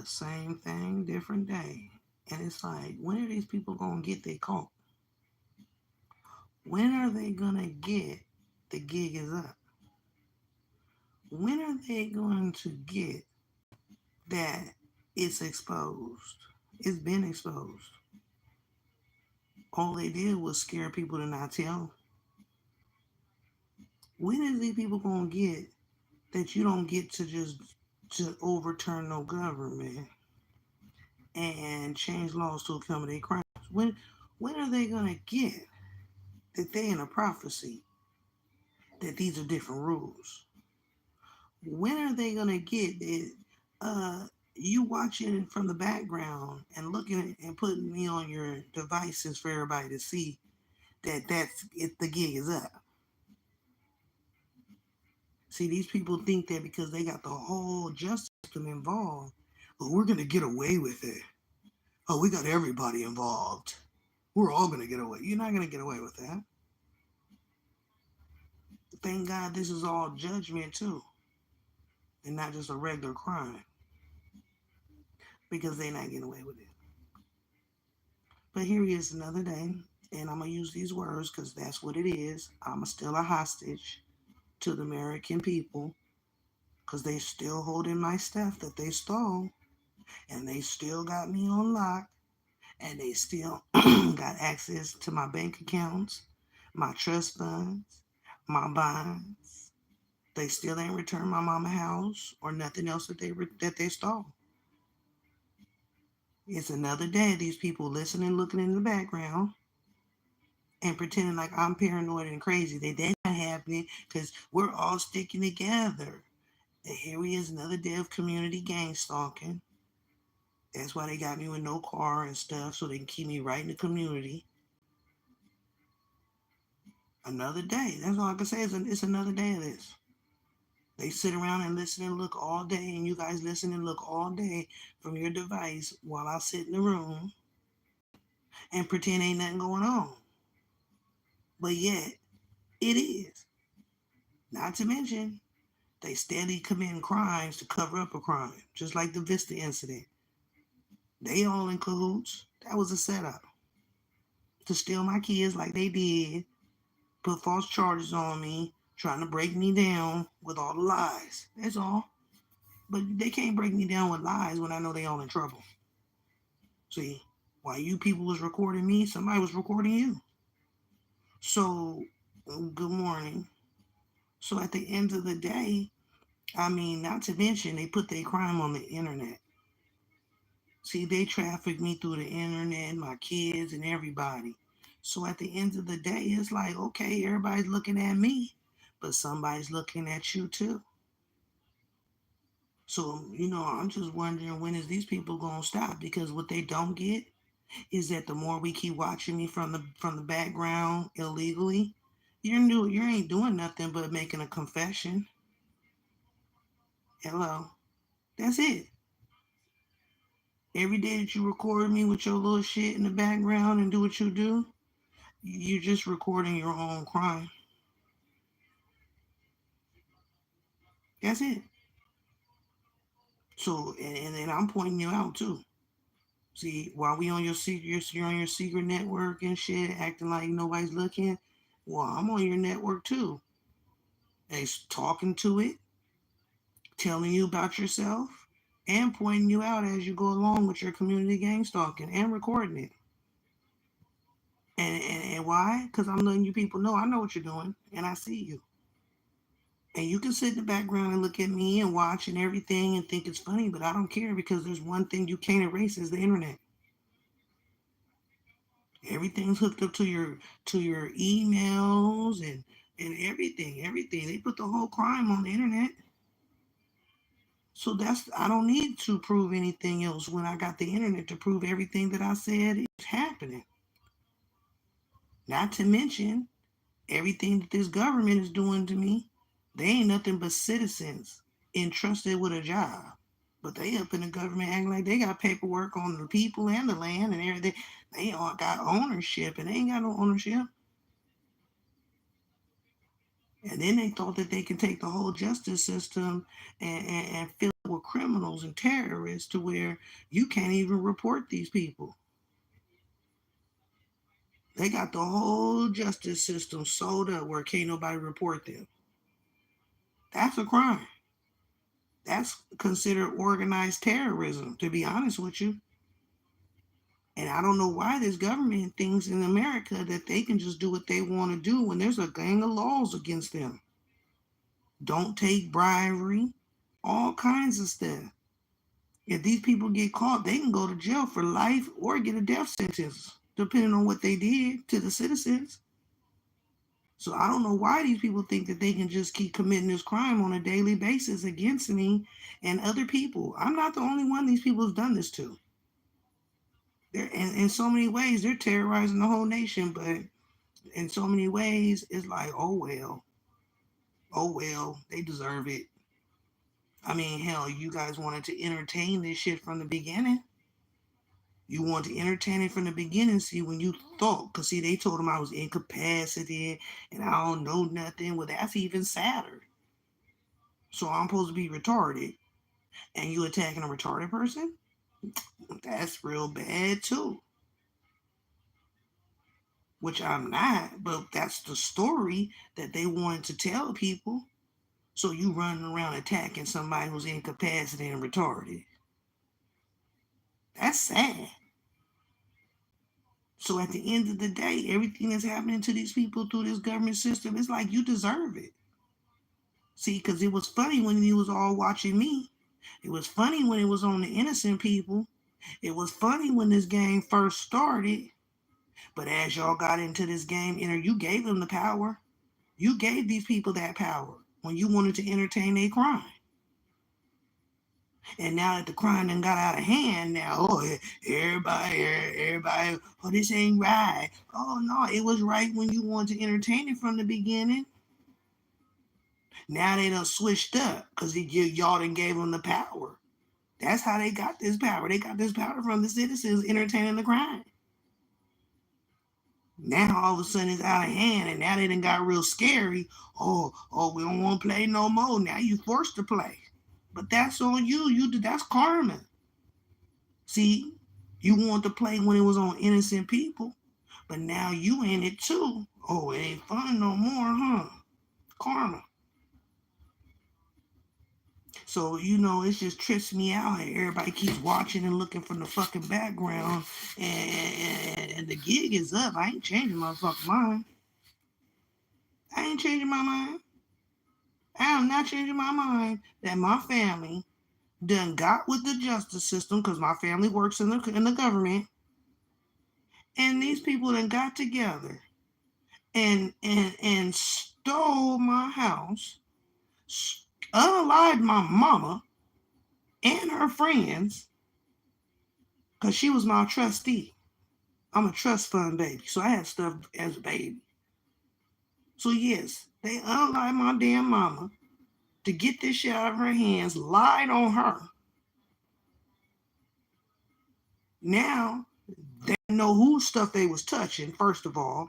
Same thing, different day. And it's like, when are these people gonna get their call? When are they gonna get the gig is up? When are they going to get that it's exposed? It's been exposed. All they did was scare people to not tell. When is these people gonna get that you don't get to just to overturn no government and change laws to accommodate crimes? When are they gonna get that they in a prophecy that these are different rules? When are they gonna get that you watching from the background and looking and putting me on your devices for everybody to see that that's it, the gig is up? See, these people think that because they got the whole justice system involved, oh, we're gonna get away with it. Oh, we got everybody involved. We're all gonna get away. You're not gonna get away with that. Thank God this is all judgment too, and not just a regular crime, because they're not getting away with it. But here is another day, and I'm gonna use these words because that's what it is. I'm still a hostage to the American people because they still holding my stuff that they stole, and they still got me on lock, and they still got access to my bank accounts, my trust funds, my bonds. They still ain't returned my mama house or nothing else that they stole. It's another day. These people listening, looking in the background, and pretending like I'm paranoid and crazy. That's not happening because we're all sticking together. And here he is, another day of community gang stalking. That's why they got me with no car and stuff, so they can keep me right in the community. Another day. That's all I can say is it's another day of this. They sit around and listen and look all day, and you guys listen and look all day from your device while I sit in the room and pretend ain't nothing going on. But yet, it is. Not to mention, they steadily committing crimes to cover up a crime, just like the Vista incident. They all in cahoots. That was a setup to steal my kids like they did, put false charges on me, trying to break me down with all the lies. That's all. But they can't break me down with lies when I know they all in trouble. See, while you people was recording me, somebody was recording you. So, good morning. So at the end of the day, I mean, not to mention they put their crime on the internet. See, they traffic me through the internet, my kids and everybody. So at the end of the day, it's like, okay, everybody's looking at me, but somebody's looking at you too. So, I'm just wondering when is these people gonna stop? Because what they don't get is that the more we keep watching me from the background illegally, you ain't doing nothing but making a confession. Hello. That's it. Every day that you record me with your little shit in the background and do what you do, you're just recording your own crime. That's it. So, and then I'm pointing you out too. See, while we on your secret, you're on your secret network and shit, acting like nobody's looking. Well, I'm on your network too. They talking to it, telling you about yourself, and pointing you out as you go along with your community gang stalking and recording it. And why? Because I'm letting you people know I know what you're doing and I see you. And you can sit in the background and look at me and watch and everything and think it's funny, but I don't care because there's one thing you can't erase is the internet. Everything's hooked up to your emails and everything. They put the whole crime on the internet. So that's I don't need to prove anything else when I got the internet to prove everything that I said is happening. Not to mention everything that this government is doing to me. They ain't nothing but citizens entrusted with a job. But they up in the government acting like they got paperwork on the people and the land and everything. They all got ownership and they ain't got no ownership. And then they thought that they can take the whole justice system and fill it with criminals and terrorists to where you can't even report these people. They got the whole justice system sold up where can't nobody report them. That's a crime. That's considered organized terrorism, to be honest with you. And I don't know why this government thinks in America that they can just do what they want to do when there's a gang of laws against them. Don't take bribery, all kinds of stuff. If these people get caught, they can go to jail for life or get a death sentence, depending on what they did to the citizens. So I don't know why these people think that they can just keep committing this crime on a daily basis against me and other people. I'm not the only one these people have done this to. They're in so many ways they're terrorizing the whole nation, but in so many ways it's like, oh well, they deserve it. I mean, hell, you guys wanted to entertain this shit from the beginning. You want to entertain it from the beginning. See, when you thought, because see, they told him I was incapacitated and I don't know nothing. Well, that's even sadder. So I'm supposed to be retarded, and you attacking a retarded person? That's real bad too. Which I'm not, but that's the story that they wanted to tell people. So you running around attacking somebody who's incapacitated and retarded. That's sad. So at the end of the day, everything that's happening to these people through this government system, it's like you deserve it. See, because it was funny when you was all watching me. It was funny when it was on the innocent people. It was funny when this game first started. But as y'all got into this game, you gave them the power. You gave these people that power when you wanted to entertain their crime. And now that the crime done got out of hand, now everybody, oh, this ain't right. Oh no, it was right when you wanted to entertain it from the beginning. Now they done switched up because y'all done gave them the power. That's how they got this power. They got this power from the citizens entertaining the crime. Now all of a sudden it's out of hand, and now they done got real scary. We don't want to play no more. Now you forced to play, but that's on you. That's karma. See, you want to play when it was on innocent people, but now you in it too. Oh, it ain't fun no more, huh? Karma. So, it just trips me out. And everybody keeps watching and looking from the fucking background. And the gig is up. I ain't changing my fucking mind. I ain't changing my mind. I am not changing my mind that my family done got with the justice system because my family works in the government. And these people done got together and stole my house, unalived my mama and her friends because she was my trustee. I'm a trust fund baby, so I had stuff as a baby. So yes, they unalived my damn mama to get this shit out of her hands, lied on her. Now they know whose stuff they was touching, first of all.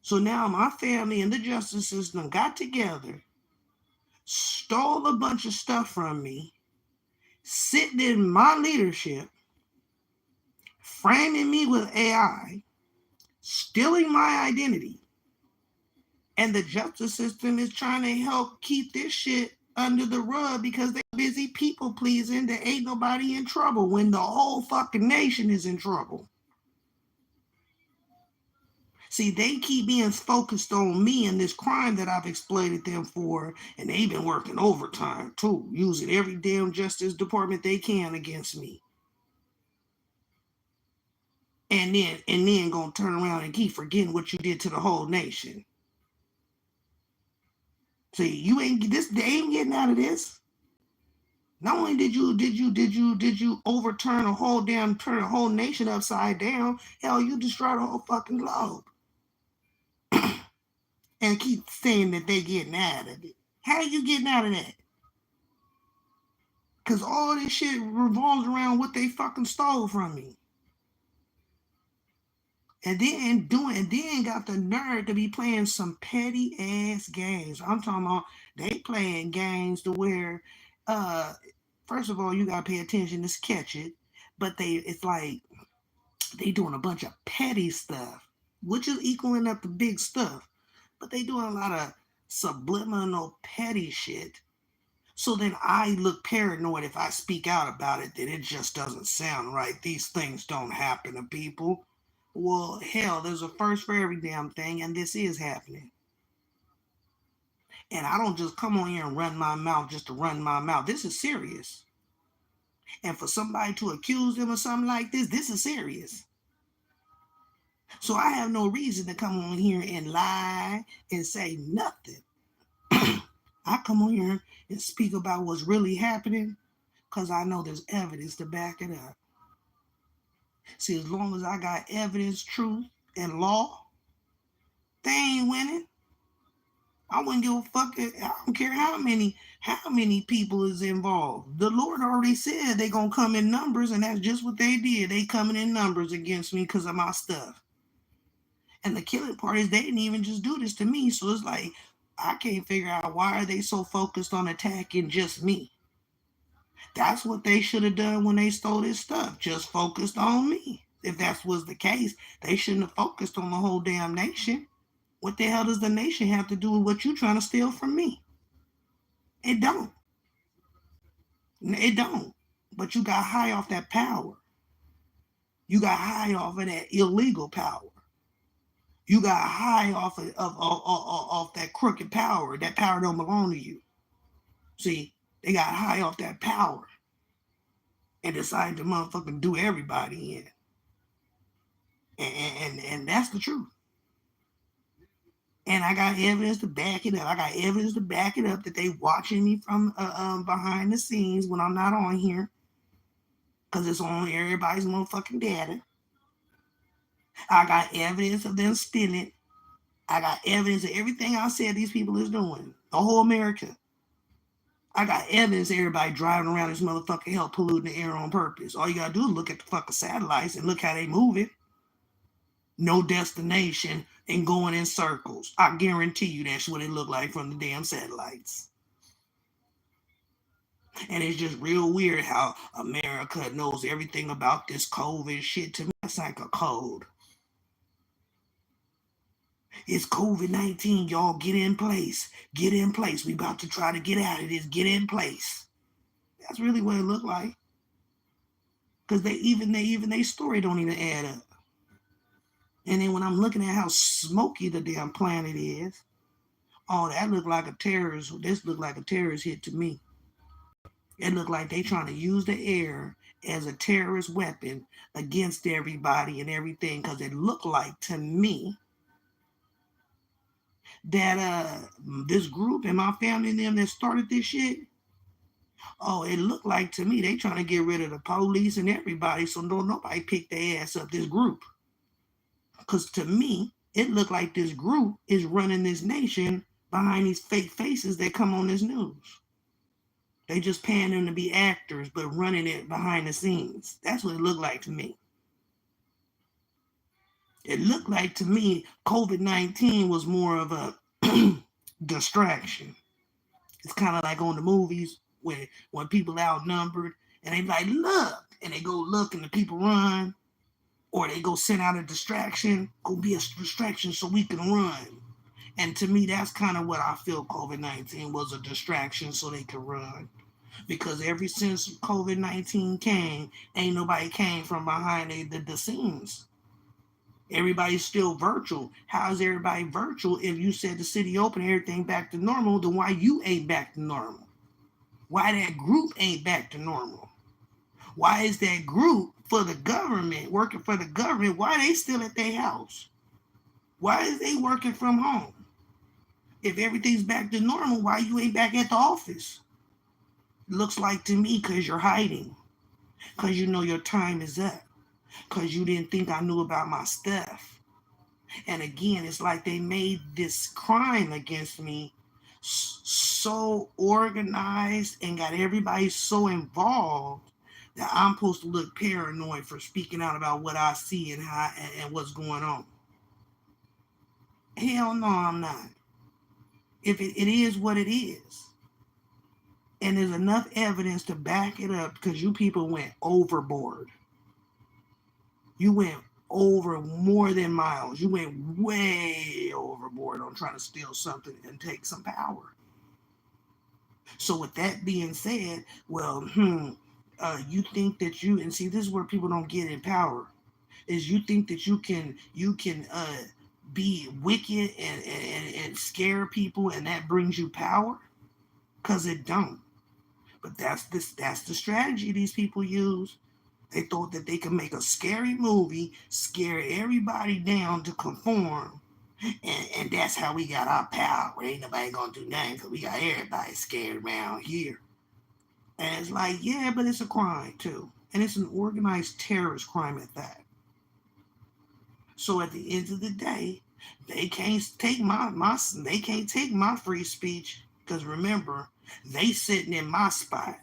So now my family and the justice system got together, stole a bunch of stuff from me, sitting in my leadership, framing me with AI, stealing my identity. And the justice system is trying to help keep this shit under the rug because they're busy people pleasing that ain't nobody in trouble when the whole fucking nation is in trouble. See, they keep being focused on me and this crime that I've exploited them for, and they've been working overtime too, using every damn justice department they can against me. And then gonna turn around and keep forgetting what you did to the whole nation. See, they ain't getting out of this. Not only did you overturn turn a whole nation upside down, hell, you destroyed the whole fucking globe. And keep saying that they getting out of it. How are you getting out of that? Cause all this shit revolves around what they fucking stole from me. and then got the nerve to be playing some petty ass games. I'm talking about they playing games to where uh first of all you gotta pay attention to catch it, but it's like they doing a bunch of petty stuff, which is equaling up the big stuff. But they doing a lot of subliminal petty shit. So then I look paranoid if I speak out about it, that it just doesn't sound right. These things don't happen to people. Well, hell, there's a first for every damn thing, and this is happening. And I don't just come on here and run my mouth just to run my mouth. This is serious. And for somebody to accuse them of something like this is serious. So I have no reason to come on here and lie and say nothing. I come on here and speak about what's really happening because I know there's evidence to back it up. See, as long as I got evidence, truth, and law, they ain't winning. I wouldn't give a fuck. I don't care how many people is involved. The Lord already said they gonna come in numbers, and that's just what they did. They coming in numbers against me because of my stuff. And the killing part is they didn't even just do this to me. So it's like I can't figure out why are they so focused on attacking just me. That's what they should have done when they stole this stuff. Just focused on me. If that was the case, they shouldn't have focused on the whole damn nation. What the hell does the nation have to do with what you trying to steal from me? It don't. It don't. But you got high off that power. You got high off of that illegal power. You got high off that crooked power. That power don't belong to you. See, they got high off that power and decided to motherfucking do everybody in. And that's the truth. And I got evidence to back it up. I got evidence to back it up that they watching me from behind the scenes when I'm not on here, because it's on everybody's motherfucking data. I got evidence of them stealing. I got evidence of everything I said these people is doing. The whole America. I got evidence of everybody driving around this motherfucker hell polluting the air on purpose. All you gotta do is look at the fucking satellites and look how they move it. No destination and going in circles. I guarantee you that's what it looked like from the damn satellites. And it's just real weird how America knows everything about this COVID shit. To me, it's like a code. It's COVID-19, y'all. Get in place. Get in place. We about to try to get out of this. Get in place. That's really what it looked like. Because they story don't even add up. And then when I'm looking at how smoky the damn planet is, oh, that looked like a terrorist. This looked like a terrorist hit to me. It looked like they trying to use the air as a terrorist weapon against everybody and everything. Because it looked like to me that this group and my family and them that started this shit, oh, it looked like to me they trying to get rid of the police and everybody so don't nobody pick their ass up, this group. Because to me, it looked like this group is running this nation behind these fake faces that come on this news. They just paying them to be actors, but running it behind the scenes. That's what it looked like to me. It looked like to me COVID-19 was more of a distraction. It's kind of like on the movies when people outnumbered and they like, look, and they go look and the people run, or they go send out a distraction, go be a distraction so we can run. And to me, that's kind of what I feel COVID-19 was, a distraction so they could run. Because ever since COVID-19 came, ain't nobody came from behind the scenes. Everybody's still virtual. How is everybody virtual if you said the city open, everything back to normal? Then why you ain't back to normal? Why that group ain't back to normal? Why is that group for the government, working for the government, why they still at their house? Why is they working from home? If everything's back to normal, why you ain't back at the office? Looks like to me because you're hiding. Because you know your time is up. Because you didn't think I knew about my stuff. And again, it's like they made this crime against me so organized and got everybody so involved that I'm supposed to look paranoid for speaking out about what I see and how and what's going on. Hell no, I'm not. If it is what it is, and there's enough evidence to back it up, because you people went overboard. You went over more than miles. You went way overboard on trying to steal something and take some power. So with that being said, well, you think that you, and see, this is where people don't get in power, is you think that you can be wicked and scare people, and that brings you power, because it don't. But that's the strategy these people use. They thought that they could make a scary movie, scare everybody down to conform, and that's how we got our power. Ain't nobody gonna do nothing because we got everybody scared around here. And it's like, yeah, but it's a crime too. And it's an organized terrorist crime at that. So at the end of the day, they can't take my free speech, because remember, they sitting in my spot.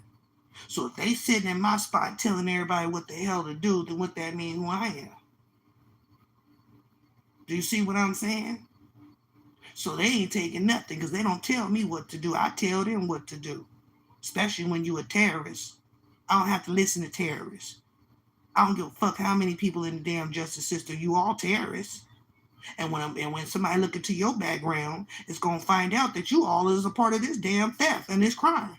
So if they sitting in my spot telling everybody what the hell to do, then what that means who I am. Do you see what I'm saying? So they ain't taking nothing, because they don't tell me what to do. I tell them what to do. Especially when you a terrorist. I don't have to listen to terrorists. I don't give a fuck how many people in the damn justice system. You all terrorists. And when somebody look into your background, it's gonna find out that you all is a part of this damn theft and this crime.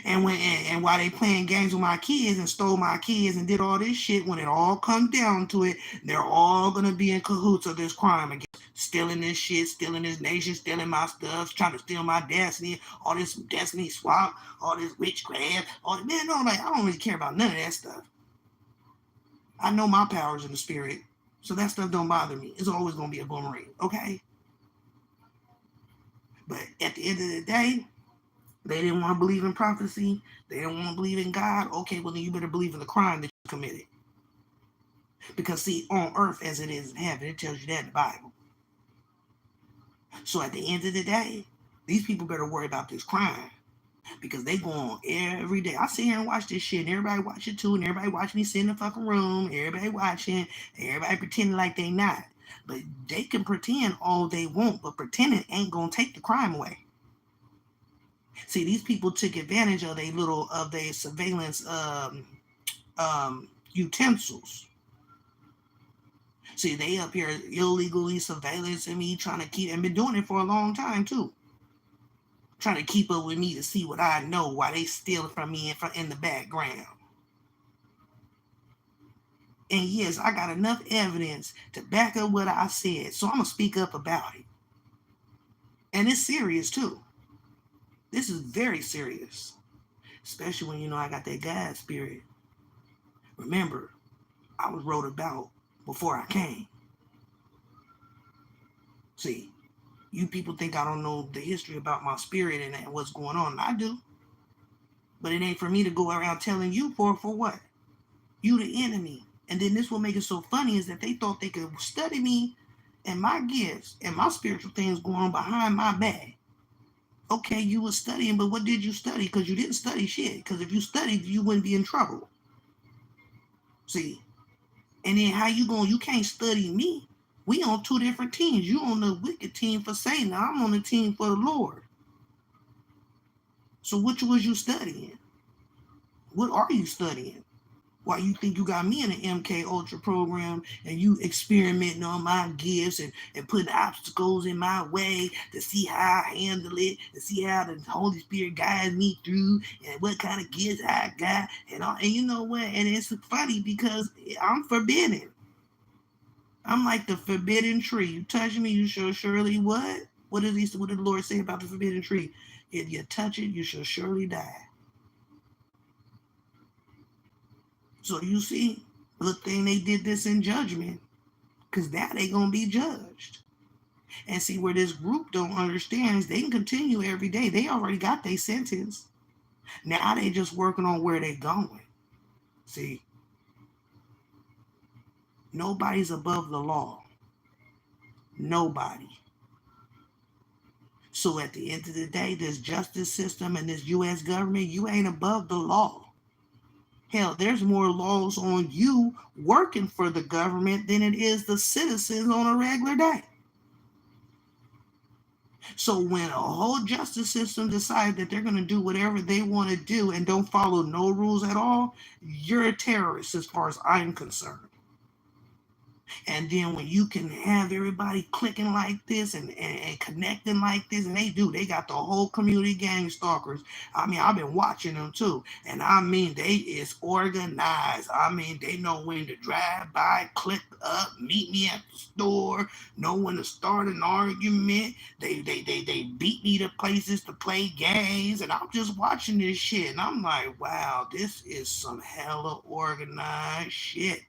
And while they playing games with my kids and stole my kids and did all this shit, when it all comes down to it, they're all gonna be in cahoots of this crime again. Stealing this shit, stealing this nation, stealing my stuff, trying to steal my destiny, all this destiny swap, all this witchcraft, all man, no, like I don't really care about none of that stuff. I know my powers in the spirit, so that stuff don't bother me. It's always gonna be a boomerang, okay? But at the end of the day, they didn't want to believe in prophecy. They didn't want to believe in God. Okay, well then you better believe in the crime that you committed. Because see, on earth as it is in heaven, it tells you that in the Bible. So at the end of the day, these people better worry about this crime, because they go on every day. I sit here and watch this shit, and everybody watch it too, and everybody watching me sit in the fucking room, everybody watching, everybody pretending like they not. But they can pretend all they want, but pretending ain't gonna take the crime away. See, these people took advantage of their surveillance utensils. See, they up here illegally surveillancing me, trying to keep, and been doing it for a long time too. Trying to keep up with me to see what I know while they steal from me in the background. And yes, I got enough evidence to back up what I said, so I'm gonna speak up about it. And it's serious too. This is very serious, especially when you know I got that God spirit. Remember, I was wrote about before I came. See, you people think I don't know the history about my spirit and what's going on. I do. But it ain't for me to go around telling you for what? You the enemy. And then this will make it so funny is that they thought they could study me and my gifts and my spiritual things going on behind my back. Okay, you were studying, but what did you study? Because you didn't study shit. Because if you studied, you wouldn't be in trouble. See? And then how you can't study me. We on two different teams. You on the wicked team for Satan. I'm on the team for the Lord. So which was you studying? What are you studying? Why you think you got me in the MK Ultra program and you experimenting on my gifts and putting obstacles in my way to see how I handle it, to see how the Holy Spirit guides me through and what kind of gifts I got and all. And you know what? And it's funny because I'm forbidden. I'm like the forbidden tree. You touch me, you shall surely what? What did the Lord say about the forbidden tree? If you touch it, you shall surely die. So you see, good thing they did this in judgment, because now they gonna be judged. And see where this group don't understand is they can continue every day. They already got their sentence. Now they just working on where they going. See, nobody's above the law. Nobody. So at the end of the day, this justice system and this U.S. government, you ain't above the law. Hell, there's more laws on you working for the government than it is the citizens on a regular day. So when a whole justice system decides that they're going to do whatever they want to do and don't follow no rules at all, you're a terrorist as far as I'm concerned. And then when you can have everybody clicking like this and connecting like this, and they got the whole community gang stalkers. I mean, I've been watching them too. And I mean, they is organized. I mean, they know when to drive by, click up, meet me at the store, know when to start an argument. They beat me to places to play games. And I'm just watching this shit. And I'm like, wow, this is some hella organized shit.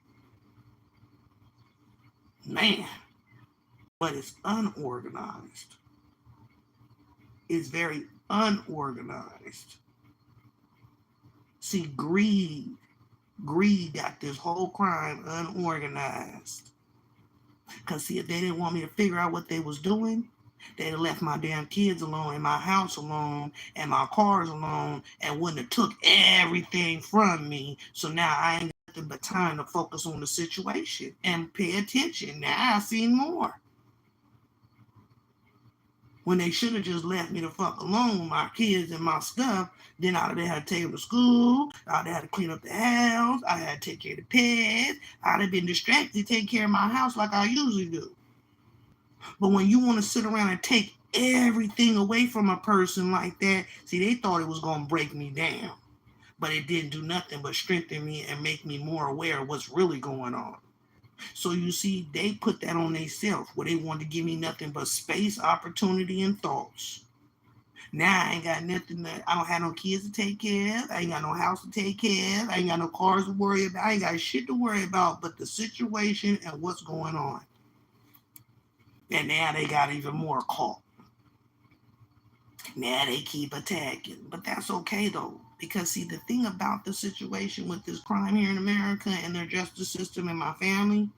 Man, but it's unorganized. It's very unorganized. See, greed got this whole crime unorganized. Because, see, if they didn't want me to figure out what they was doing, they'd have left my damn kids alone and my house alone and my cars alone and wouldn't have took everything from me. So now I ain't got nothing but time to focus on the situation and pay attention. Now I see more. When they should have just left me the fuck alone with my kids and my stuff, then I'd have had to take them to school, I'd have had to clean up the house, I'd have to take care of the pets, I'd have been distracted to take care of my house like I usually do. But when you want to sit around and take everything away from a person like that, see, they thought it was going to break me down. But it didn't do nothing but strengthen me and make me more aware of what's really going on. So you see, they put that on themselves where they wanted to give me nothing but space, opportunity, and thoughts. Now I ain't got nothing I don't have no kids to take care of. I ain't got no house to take care of. I ain't got no cars to worry about. I ain't got shit to worry about but the situation and what's going on. And now they got even more caught. Now they keep attacking. But that's okay though. Because see, the thing about the situation with this crime here in America and their justice system and my family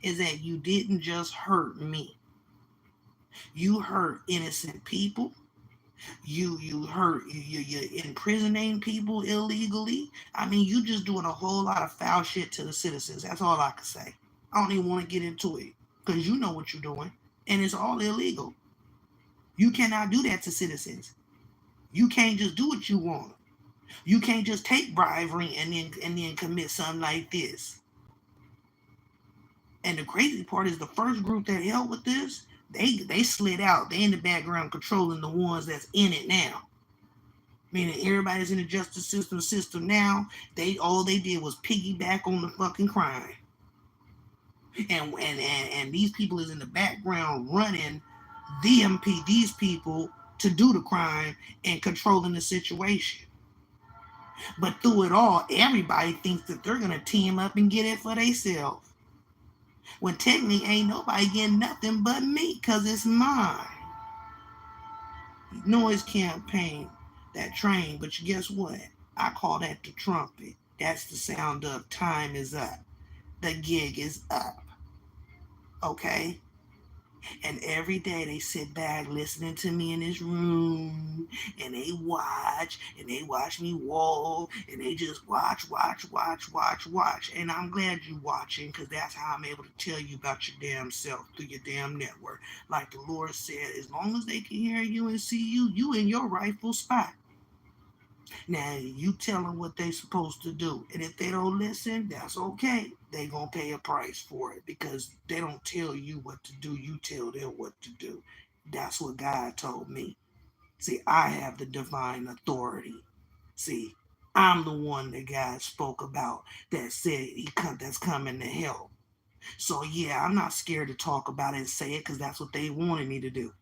is that you didn't just hurt me. You hurt innocent people. You hurt you imprisoning people illegally. I mean, you just doing a whole lot of foul shit to the citizens. That's all I can say. I don't even want to get into it because you know what you're doing, and it's all illegal. You cannot do that to citizens. You can't just do what you want. You can't just take bribery and then commit something like this. And the crazy part is the first group that helped with this, they slid out. They in the background controlling the ones that's in it now. Meaning everybody's in the justice system now. They all they did was piggyback on the fucking crime. And these people is in the background running these people to do the crime and controlling the situation. But through it all, everybody thinks that they're gonna team up and get it for themselves. When technically ain't nobody getting nothing but me, cause it's mine. Noise campaign, that train, but guess what? I call that the trumpet. That's the sound of time is up. The gig is up. Okay? And every day they sit back listening to me in this room and they watch me walk and they just watch. And I'm glad you watching because that's how I'm able to tell you about your damn self through your damn network. Like the Lord said, as long as they can hear you and see you, you in your rightful spot. Now you tell them what they supposed to do, and if they don't listen, that's okay. They gonna pay a price for it because they don't tell you what to do. You tell them what to do. That's what God told me. See, I have the divine authority. See, I'm the one that God spoke about that said that's coming to help. So yeah, I'm not scared to talk about it and say it because that's what they wanted me to do.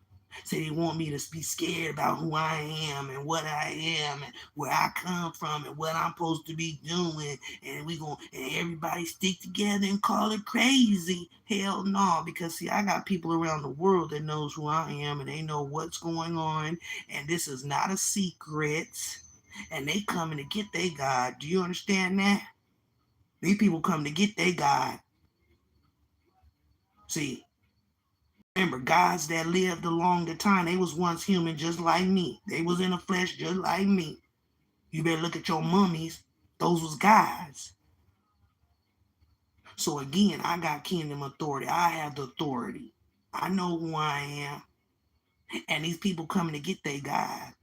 Say they want me to be scared about who I am and what I am and where I come from and what I'm supposed to be doing, and we going and everybody stick together and call it crazy. Hell no, because see, I got people around the world that knows who I am and they know what's going on, and this is not a secret. And they coming to get their God. Do you understand that? These people come to get their God. See, Remember, gods that lived along the time, they was once human just like me. They was in the flesh just like me. You better look at your mummies. Those was gods. So again, I got kingdom authority. I have the authority. I know who I am. And these people coming to get their God.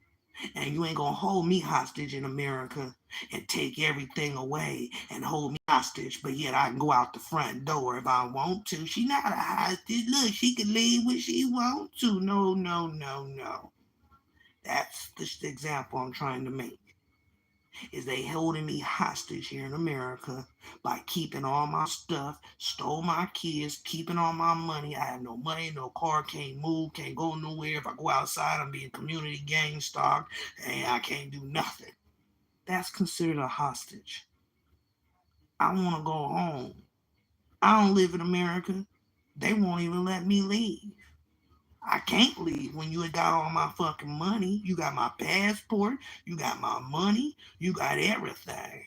And you ain't gonna hold me hostage in America and take everything away and hold me hostage, but yet I can go out the front door if I want to. She not a hostage. Look, she can leave when she want to. No, no, no, no. That's the example I'm trying to make. Is they holding me hostage here in America by keeping all my stuff, stole my kids, keeping all my money. I have no money, no car, can't move, can't go nowhere. If I go outside, I'm being community gang stalked, and I can't do nothing. That's considered a hostage. I want to go home. I don't live in America. They won't even let me leave. I can't leave when you got all my fucking money. You got my passport. You got my money. You got everything.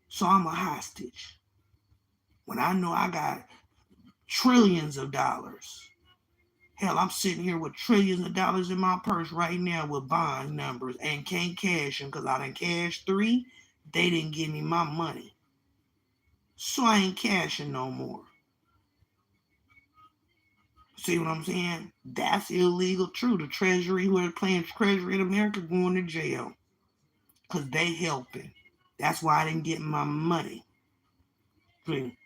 So I'm a hostage. When I know I got trillions of dollars. Hell, I'm sitting here with trillions of dollars in my purse right now with bond numbers and can't cash them because I done cashed three. They didn't give me my money. So I ain't cashing no more. See what I'm saying? That's illegal true. The Treasury, who are playing Treasury in America, going to jail. Because they helping. That's why I didn't get my money. See,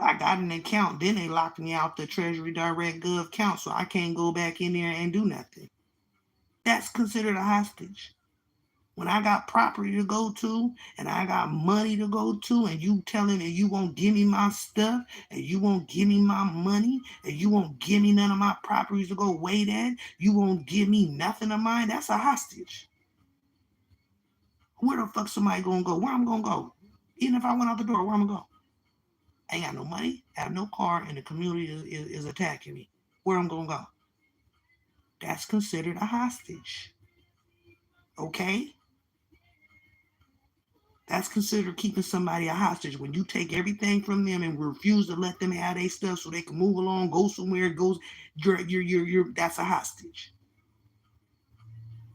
I got an account. Then they locked me out the Treasury Direct Gov account, so I can't go back in there and do nothing. That's considered a hostage. When I got property to go to and I got money to go to, and you telling me you won't give me my stuff and you won't give me my money and you won't give me none of my properties to go wait at, you won't give me nothing of mine, that's a hostage. Where the fuck somebody gonna go? Where I'm gonna go? Even if I went out the door, where I'm gonna go? I ain't got no money, have no car, and the community is attacking me. Where I'm gonna go? That's considered a hostage. Okay? That's considered keeping somebody a hostage when you take everything from them and refuse to let them have their stuff so they can move along, go somewhere, goes. That's a hostage.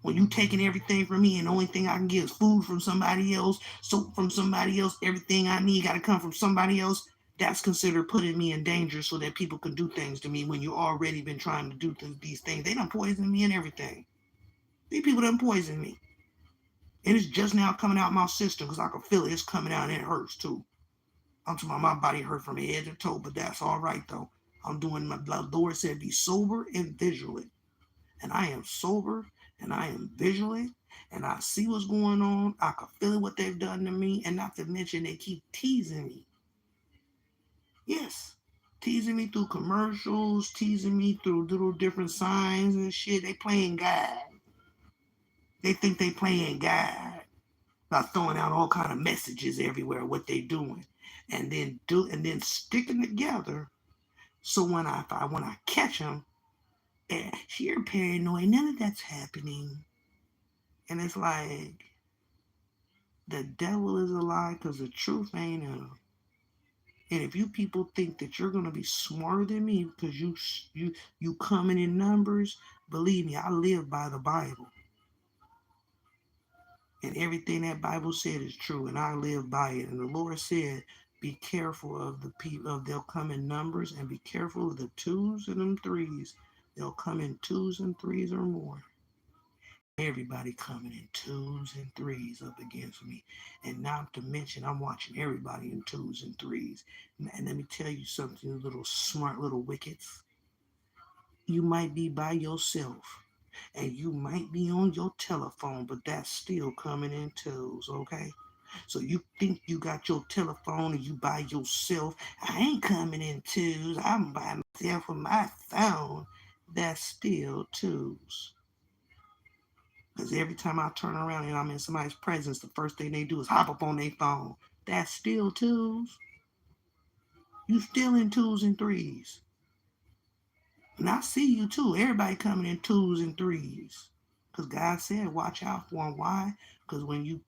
When you taking everything from me and the only thing I can get is food from somebody else, soap from somebody else, everything I need got to come from somebody else. That's considered putting me in danger so that people can do things to me when you already been trying to do these things. They done poisoned me and everything. These people done poisoned me. And it's just now coming out my system because I can feel it. It's coming out and it hurts too. I'm talking about my body hurt from head to toe, but that's all right though. I'm doing my Lord said be sober and vigilant. And I am sober and I am vigilant and I see what's going on. I can feel it what they've done to me, and not to mention they keep teasing me. Yes. Teasing me through commercials, teasing me through little different signs and shit. They playing God. They think they playing God by throwing out all kind of messages everywhere what they doing, and then sticking together. So when I catch them, you're paranoid. None of that's happening, and it's like the devil is a lie because the truth ain't in them. And if you people think that you're gonna be smarter than me because you coming in numbers, believe me, I live by the Bible. And everything that Bible said is true, and I live by it. And the Lord said, be careful of the people, of they'll come in numbers, and be careful of the twos and them threes. They'll come in twos and threes or more. Everybody coming in twos and threes up against me. And not to mention, I'm watching everybody in twos and threes. And let me tell you something, you little smart little wickets. You might be by yourself and you might be on your telephone, but that's still coming in twos, okay? So you think you got your telephone and you by yourself. I ain't coming in twos. I'm by myself with my phone. That's still twos. Because every time I turn around and I'm in somebody's presence, the first thing they do is hop up on their phone. That's still twos. You still in twos and threes. And I see you too. Everybody coming in twos and threes. Because God said, watch out for them. Why? Because when you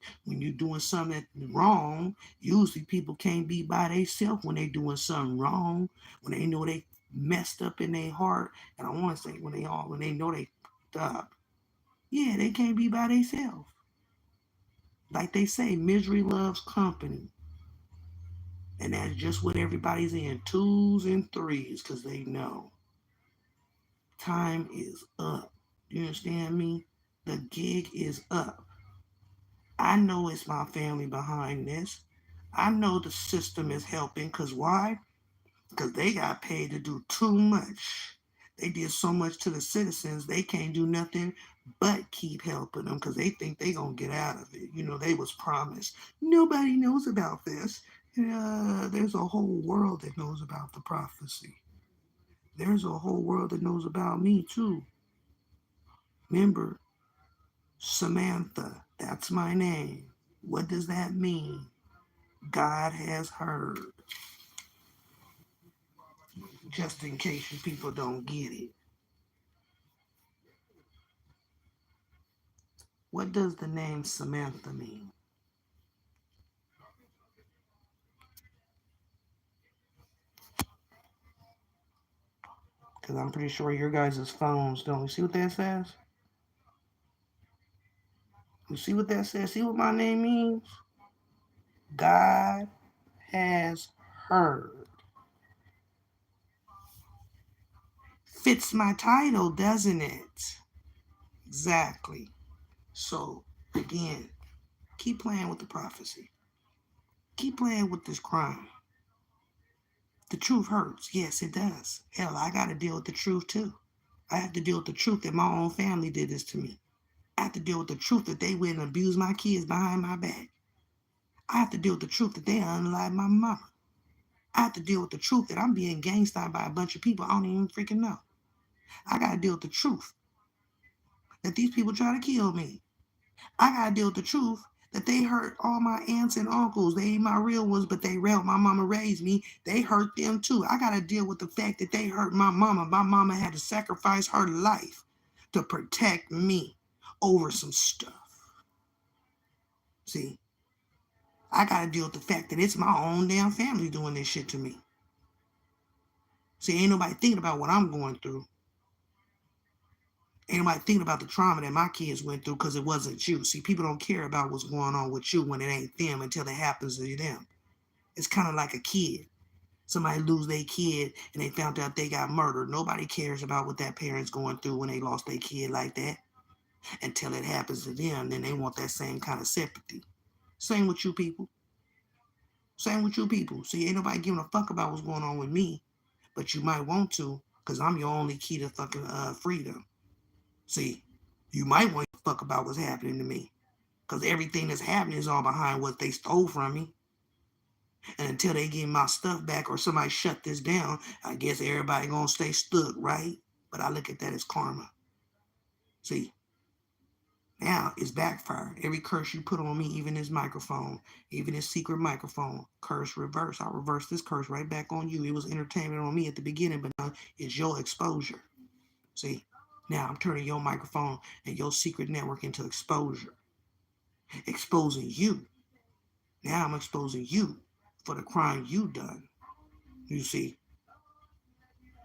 doing something that's wrong, usually people can't be by themselves when they doing something wrong. When they know messed up in their heart, and I want to say when they know they fucked up, yeah, they can't be by themselves. Like they say, misery loves company. And that's just what everybody's in, twos and threes, because they know time is up. You understand me? The gig is up. I know it's my family behind this. I know the system is helping, because why? Because they got paid to do too much. They did so much to the citizens, they can't do nothing but keep helping them because they think they gonna get out of it. You know, they was promised. Nobody knows about this. There's a whole world that knows about the prophecy. There's a whole world that knows about me too. Remember, Samantha, that's my name. What does that mean? God has heard. Just in case you people don't get it. What does the name Samantha mean? Because I'm pretty sure your guys' phones don't. You see what that says? You see what that says? See what my name means? God has heard. Fits my title, doesn't it? Exactly. So, again, keep playing with the prophecy. Keep playing with this crime. The truth hurts. Yes, it does. Hell, I got to deal with the truth too. I have to deal with the truth that my own family did this to me. I have to deal with the truth that they went and abused my kids behind my back. I have to deal with the truth that they unalived my mama. I have to deal with the truth that I'm being gangsta by a bunch of people I don't even freaking know. I got to deal with the truth that these people try to kill me. I got to deal with the truth that they hurt all my aunts and uncles. They ain't my real ones, but they real. My mama raised me. They hurt them too. I got to deal with the fact that they hurt my mama. My mama had to sacrifice her life to protect me over some stuff. See, I got to deal with the fact that it's my own damn family doing this shit to me. See, ain't nobody thinking about what I'm going through. Ain't nobody thinking about the trauma that my kids went through because it wasn't you. See, people don't care about what's going on with you when it ain't them until it happens to them. It's kind of like a kid. Somebody lose their kid and they found out they got murdered. Nobody cares about what that parent's going through when they lost their kid like that until it happens to them. Then they want that same kind of sympathy. Same with you people. Same with you people. See, ain't nobody giving a fuck about what's going on with me, but you might want to because I'm your only key to fucking freedom. See, you might want to fuck about what's happening to me because everything that's happening is all behind what they stole from me. And until they give my stuff back or somebody shut this down, I guess everybody gonna stay stuck, right? But I look at that as karma. See, now it's backfire. Every curse you put on me, even this microphone, even this secret microphone, curse reverse. I reverse this curse right back on you. It was entertainment on me at the beginning, but now it's your exposure. See, now I'm turning your microphone and your secret network into exposure, exposing you. Now I'm exposing you for the crime you done. You see,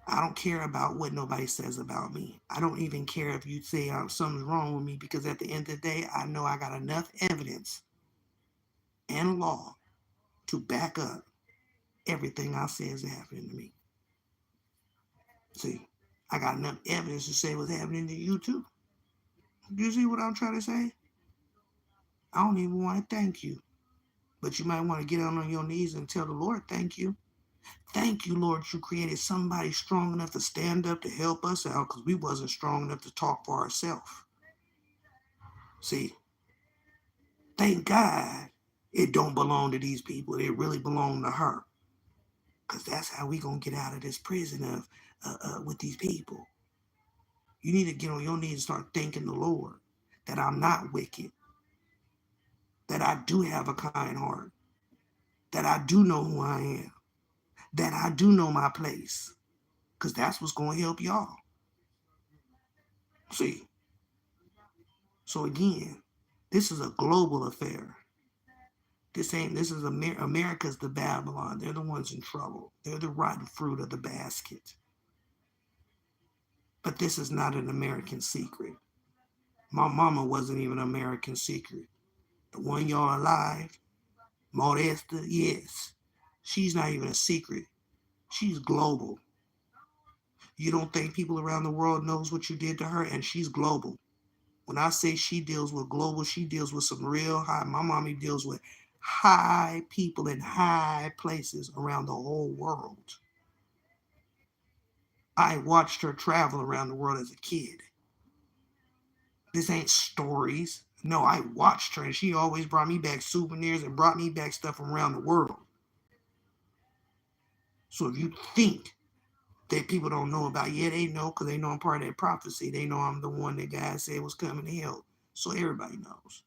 I don't care about what nobody says about me. I don't even care if you say something's wrong with me because at the end of the day, I know I got enough evidence and law to back up everything I say is happening to me. See, I got enough evidence to say what's happening to you too. You see what I'm trying to say? I don't even want to thank you, but you might want to get on your knees and tell the Lord thank you. Thank you, Lord, you created somebody strong enough to stand up to help us out because we wasn't strong enough to talk for ourselves. See, thank God it don't belong to these people. It really belong to her. Because that's how we going to get out of this prison of with these people. You need to get on your knees and start thanking the Lord that I'm not wicked, that I do have a kind heart, that I do know who I am, that I do know my place. Because that's what's going to help y'all. See, so again, this is a global affair. This is America's the Babylon. They're the ones in trouble. They're the rotten fruit of the basket. But this is not an American secret. My mama wasn't even an American secret. The one y'all alive, Modesta, yes. She's not even a secret. She's global. You don't think people around the world knows what you did to her, and she's global. When I say she deals with global, she deals with some real high. My mommy deals with high people in high places around the whole world. I watched her travel around the world as a kid. This ain't stories. No, I watched her, and she always brought me back souvenirs and brought me back stuff from around the world. So if you think that people don't know about, yeah, they know because they know I'm part of that prophecy. They know I'm the one that God said was coming to help. So everybody knows.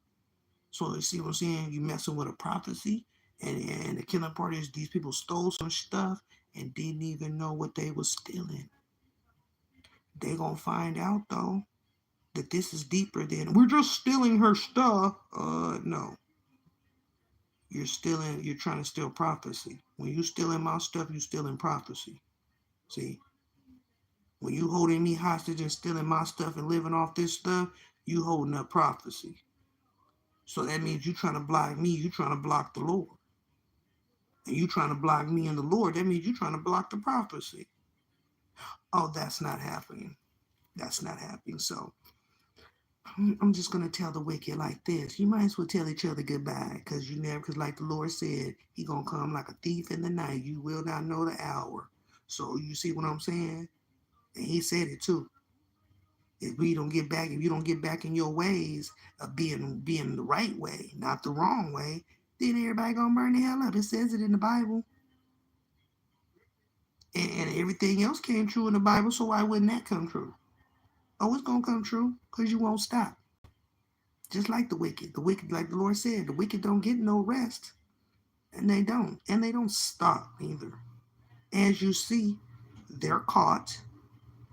So you see what I'm saying? You messing with a prophecy, and the killing part is these people stole some stuff and didn't even know what they was stealing. They gonna find out though that this is deeper than we're just stealing her stuff. No. You're stealing, you're trying to steal prophecy. When you stealing my stuff, you stealing prophecy. See? When you holding me hostage and stealing my stuff and living off this stuff, you holding up prophecy. So that means you trying to block me, you trying to block the Lord. And you trying to block me and the Lord, that means you trying to block the prophecy. Oh, that's not happening. That's not happening. So I'm just gonna tell the wicked like this. You might as well tell each other goodbye, cause you never, cause like the Lord said, He gonna come like a thief in the night. You will not know the hour. So you see what I'm saying? And He said it too. If we don't get back, if you don't get back in your ways of being the right way, not the wrong way, then everybody gonna burn the hell up. It says it in the Bible. And everything else came true in the Bible, so why wouldn't that come true? Oh, it's gonna come true, because you won't stop. Just like the wicked. The wicked, like the Lord said, the wicked don't get no rest. And they don't. And they don't stop either. As you see, they're caught.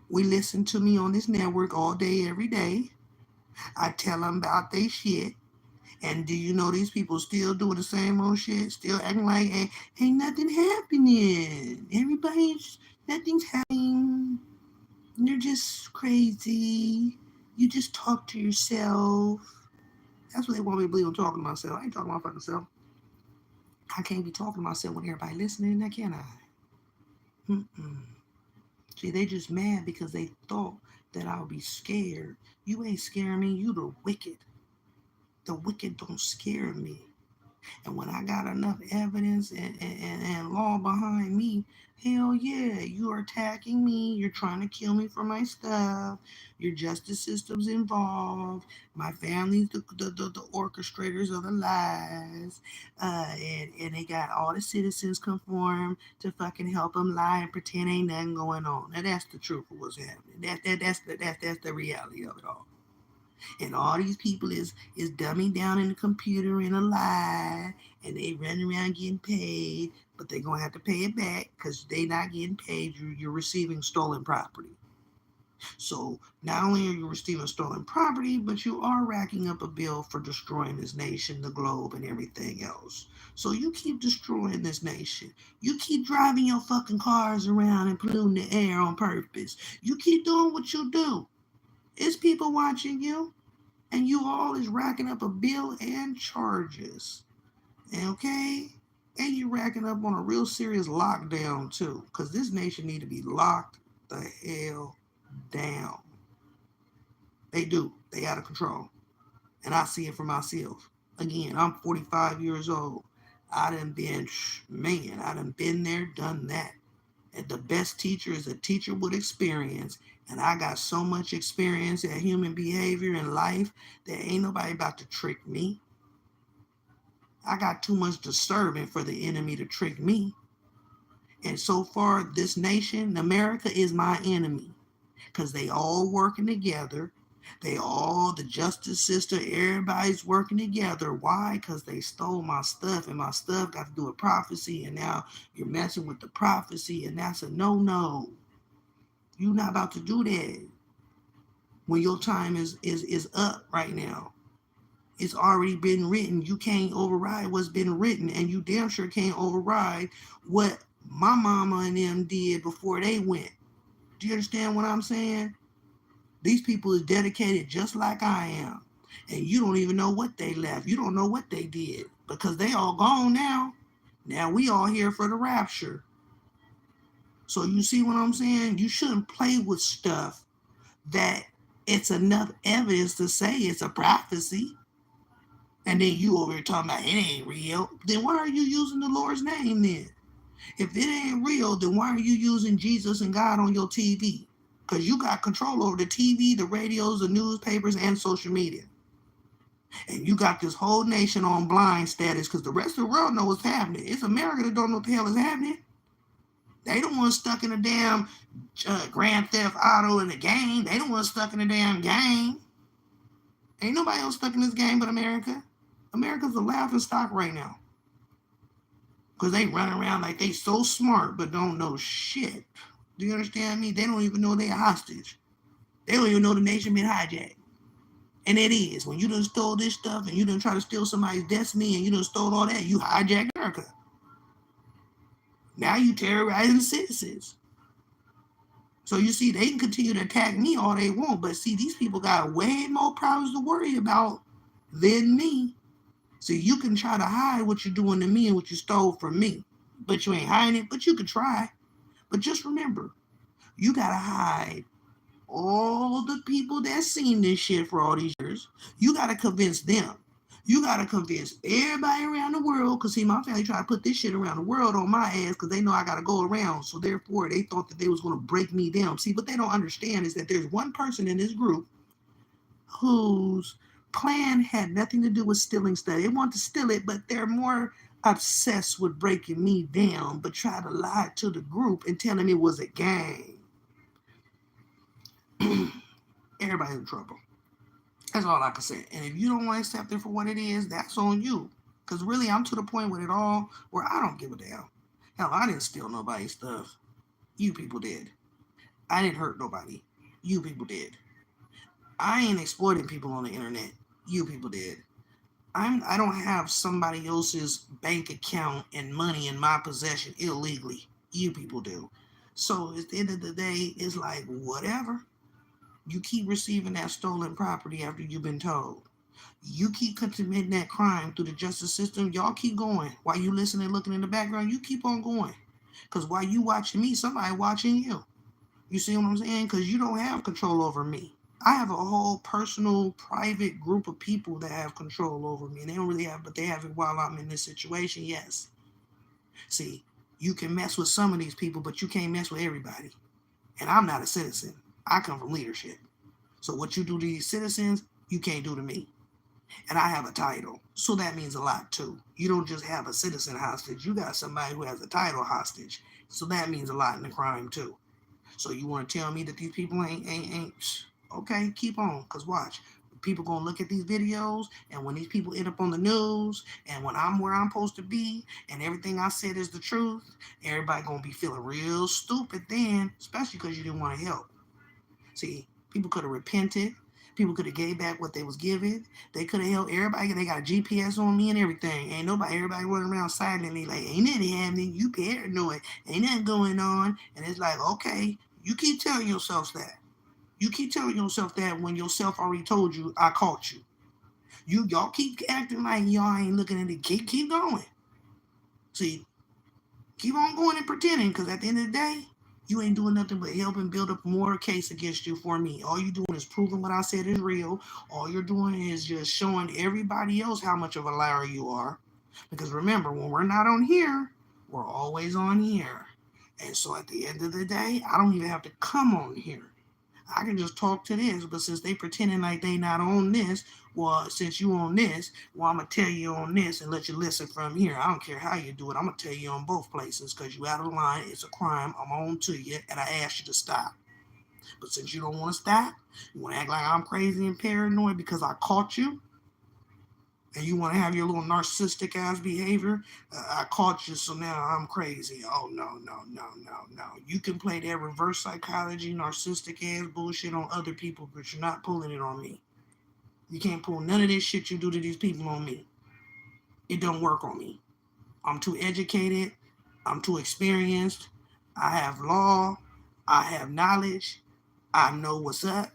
We listen to me on this network all day, every day. I tell them about their shit. And do you know these people still doing the same old shit? Still acting like ain't nothing happening. Everybody's, nothing's happening. You're just crazy. You just talk to yourself. That's what they want me to believe I'm talking to myself. I ain't talking to my fucking self. I can't be talking to myself when everybody listening. Now can I? Mm-mm. See, they just mad because they thought that I'll be scared. You ain't scaring me. You the wicked. The wicked don't scare me. And when I got enough evidence and law behind me, hell yeah, you're attacking me. You're trying to kill me for my stuff. Your justice system's involved. My family's the orchestrators of the lies. And they got all the citizens conform to fucking help them lie and pretend ain't nothing going on. Now that's the truth of what's happening. That's the reality of it all. And all these people is dumbing down in the computer in a lie, and they running around getting paid, but they're gonna have to pay it back because they not getting paid. You're receiving stolen property. So not only are you receiving stolen property, but you are racking up a bill for destroying this nation, the globe, and everything else. So you keep destroying this nation. You keep driving your fucking cars around and polluting the air on purpose. You keep doing what you do. It's people watching you. And you all is racking up a bill and charges. Okay? And you racking up on a real serious lockdown too. Because this nation need to be locked the hell down. They do. They out of control. And I see it for myself. Again, I'm 45 years old. I done been there, done that. And the best teacher is a teacher with experience. And I got so much experience at human behavior and life that ain't nobody about to trick me. I got too much discernment for the enemy to trick me. And so far, this nation, America, is my enemy. Because they all working together. The justice system, everybody's working together. Why? Because they stole my stuff, and my stuff got to do with prophecy, and now you're messing with the prophecy, and that's a no-no. You're not about to do that when your time is up right now. It's already been written. You can't override what's been written, and you damn sure can't override what my mama and them did before they went. Do you understand what I'm saying? These people is dedicated just like I am. And you don't even know what they left. You don't know what they did because they all gone now. Now we all here for the rapture. So you see what I'm saying? You shouldn't play with stuff that it's enough evidence to say it's a prophecy. And then you over here talking about it ain't real. Then why are you using the Lord's name then? If it ain't real, then why are you using Jesus and God on your TV? Because you got control over the TV, the radios, the newspapers, and social media. And you got this whole nation on blind status because the rest of the world knows what's happening. It's America that don't know what the hell is happening. They don't want stuck in a damn Grand Theft Auto in the game. They don't want stuck in a damn game. Ain't nobody else stuck in this game but America. America's a laughing stock right now. Because they run around like they so smart but don't know shit. Do you understand me? They don't even know they're a hostage. They don't even know the nation been hijacked. And it is. When you done stole this stuff and you done try to steal somebody's destiny and you done stole all that, you hijacked America. Now you terrorizing citizens. So you see, they can continue to attack me all they want, but see, these people got way more problems to worry about than me. See, you can try to hide what you're doing to me and what you stole from me, but you ain't hiding it, but you can try. But just remember, you gotta hide all the people that seen this shit for all these years. You gotta convince them. You gotta convince everybody around the world. Cause see, my family tried to put this shit around the world on my ass because they know I gotta go around. So therefore, they thought that they was gonna break me down. See, what they don't understand is that there's one person in this group whose plan had nothing to do with stealing stuff. They want to steal it, but they're more obsessed with breaking me down, but try to lie to the group and tell them it was a gang. Everybody's in trouble. That's all I can say. And if you don't want to accept it for what it is, that's on you. Because really, I'm to the point with it all where I don't give a damn. Hell, I didn't steal nobody's stuff. You people did. I didn't hurt nobody. You people did. I ain't exploiting people on the internet. You people did. I don't have somebody else's bank account and money in my possession illegally. You people do. So at the end of the day, it's like whatever. You keep receiving that stolen property after you've been told. You keep committing that crime through the justice system. Y'all keep going. While you listening, looking in the background, you keep on going. Because while you watching me, somebody watching you. You see what I'm saying? Because you don't have control over me. I have a whole personal, private group of people that have control over me. And they don't really have, but they have it while I'm in this situation, yes. See, you can mess with some of these people, but you can't mess with everybody. And I'm not a citizen. I come from leadership. So what you do to these citizens, you can't do to me. And I have a title. So that means a lot too. You don't just have a citizen hostage. You got somebody who has a title hostage. So that means a lot in the crime too. So you want to tell me that these people ain't okay, keep on. Cause watch. People gonna look at these videos, and when these people end up on the news, and when I'm where I'm supposed to be, and everything I said is the truth, everybody gonna be feeling real stupid then, especially because you didn't want to help. See, people could have repented. People could have gave back what they was given. They could have helped everybody. They got a GPS on me and everything. Ain't nobody, everybody running around silently like, ain't nothing happening. You paranoid. Ain't nothing going on. And it's like, okay, you keep telling yourself that. You keep telling yourself that when yourself already told you, I caught you. Y'all keep acting like y'all ain't looking at it. Keep going. See, keep on going and pretending, because at the end of the day, you ain't doing nothing but helping build up more case against you for me. All you doing is proving what I said is real. All you're doing is just showing everybody else how much of a liar you are. Because remember, when we're not on here, we're always on here. And so at the end of the day, I don't even have to come on here. I can just talk to this, but since they pretending like they not on this, well, since you on this, well, I'm gonna tell you on this and let you listen from here. I don't care how you do it. I'm gonna tell you on both places because you out of line. It's a crime. I'm on to you, and I asked you to stop. But since you don't want to stop, you want to act like I'm crazy and paranoid because I caught you, and you want to have your little narcissistic ass behavior. I caught you, so now I'm crazy. Oh, no, no, no, no, no. You can play that reverse psychology, narcissistic ass bullshit on other people, but you're not pulling it on me. You can't pull none of this shit you do to these people on me. It don't work on me. I'm too educated. I'm too experienced. I have law. I have knowledge. I know what's up.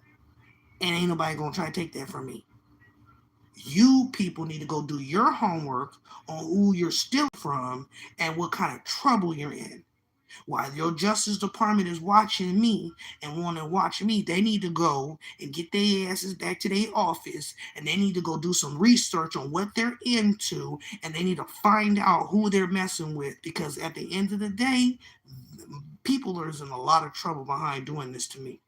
And ain't nobody gonna try to take that from me. You people need to go do your homework on who you're stealing from and what kind of trouble you're in. While your Justice Department is watching me and want to watch me, they need to go and get their asses back to their office, and they need to go do some research on what they're into, and they need to find out who they're messing with, because at the end of the day, people are in a lot of trouble behind doing this to me.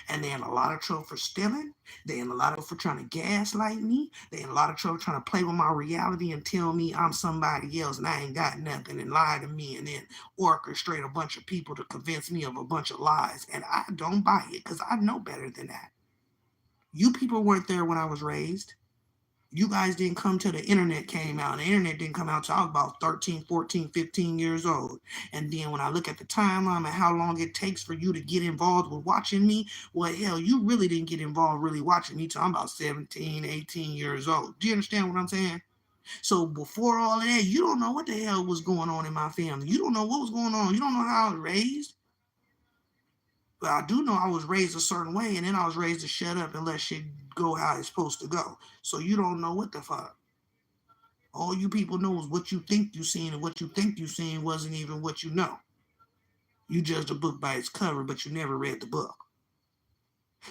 And they're in a lot of trouble for stealing. They're in a lot of trouble for trying to gaslight me. They're in a lot of trouble trying to play with my reality and tell me I'm somebody else and I ain't got nothing, and lie to me and then orchestrate a bunch of people to convince me of a bunch of lies. And I don't buy it because I know better than that. You people weren't there when I was raised. You guys didn't come till the internet came out. The internet didn't come out till I was about 13, 14, 15 years old. And then when I look at the timeline and how long it takes for you to get involved with watching me, well, hell, you really didn't get involved really watching me till I'm about 17, 18 years old. Do you understand what I'm saying? So before all of that, you don't know what the hell was going on in my family. You don't know what was going on. You don't know how I was raised. But I do know I was raised a certain way, and then I was raised to shut up and let shit go how it's supposed to go. So you don't know what the fuck. All you people know is what you think you seen, and what you think you seen wasn't even what you know. You judged a book by its cover, but you never read the book.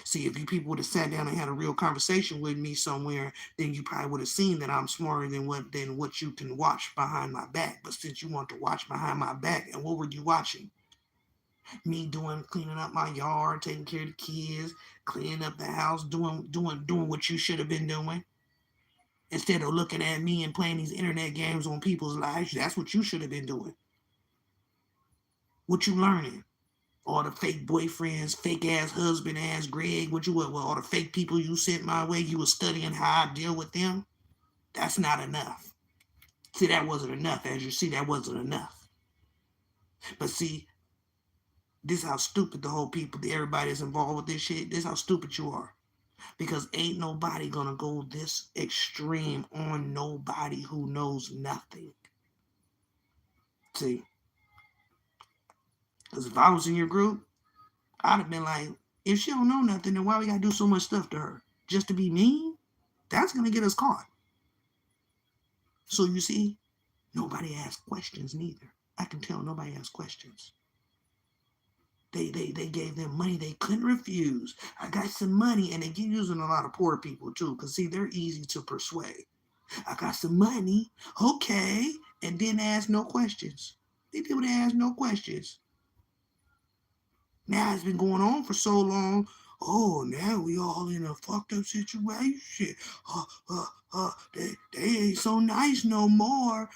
See, if you people would have sat down and had a real conversation with me somewhere, then you probably would have seen that I'm smarter than what you can watch behind my back. But since you want to watch behind my back, and what were you watching? Me doing cleaning up my yard, taking care of the kids, cleaning up the house, doing what you should have been doing. Instead of looking at me and playing these internet games on people's lives, that's what you should have been doing. What you learning? All the fake boyfriends, fake ass husband ass Greg, what you what? Well, all the fake people you sent my way, you were studying how I deal with them. That's not enough. See, that wasn't enough. As you see, that wasn't enough. But see, this is how stupid the whole people, everybody that's involved with this shit. This is how stupid you are. Because ain't nobody gonna go this extreme on nobody who knows nothing. See, because if I was in your group, I'd have been like, if she don't know nothing, then why we gotta do so much stuff to her? Just to be mean? That's gonna get us caught. So you see, nobody asks questions neither. I can tell nobody asks questions. They gave them money they couldn't refuse. I got some money, and they get using a lot of poor people too, because see, they're easy to persuade. I got some money, okay, and then ask no questions. These people that ask no questions. Now it's been going on for so long. Oh, now we all in a fucked up situation. They ain't so nice no more.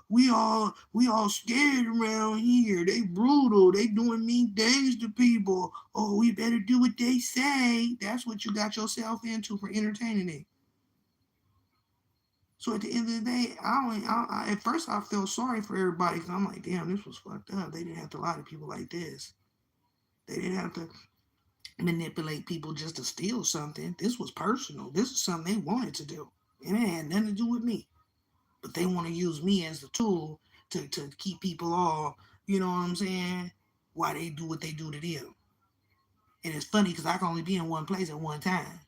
We all scared around here. They brutal. They doing mean things to people. Oh, we better do what they say. That's what you got yourself into for entertaining it. So at the end of the day, at first I felt sorry for everybody because I'm like, damn, this was fucked up. They didn't have to lie to people like this. They didn't have to manipulate people just to steal something. This was personal. This is something they wanted to do. And it had nothing to do with me. But they want to use me as the tool to keep people all, you know what I'm saying, why they do what they do to them. And it's funny because I can only be in one place at one time.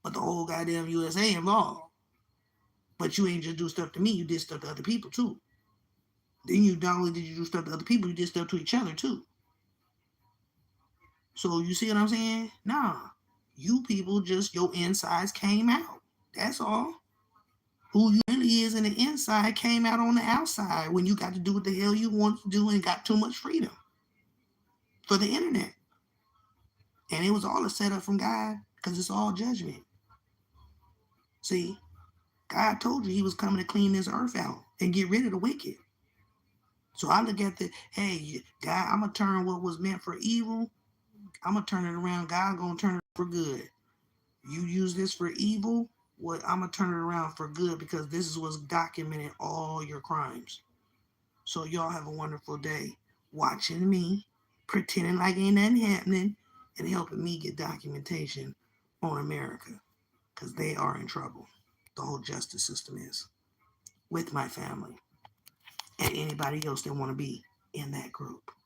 But the whole goddamn USA involved. But you ain't just do stuff to me, you did stuff to other people too. Then you not only did you do stuff to other people, you did stuff to each other too. So you see what I'm saying? Nah. You people just, your insides came out. That's all. Who you really is in the inside came out on the outside when you got to do what the hell you want to do and got too much freedom for the internet. And it was all a setup from God because it's all judgment. See, God told you he was coming to clean this earth out and get rid of the wicked. So I look at hey, God, I'm going to turn what was meant for evil, I'm going to turn it around. God going to turn it for good. You use this for evil, I'm going to turn it around for good because this is what's documenting all your crimes. So y'all have a wonderful day watching me, pretending like ain't nothing happening, and helping me get documentation on America because they are in trouble. The whole justice system is with my family and anybody else that want to be in that group.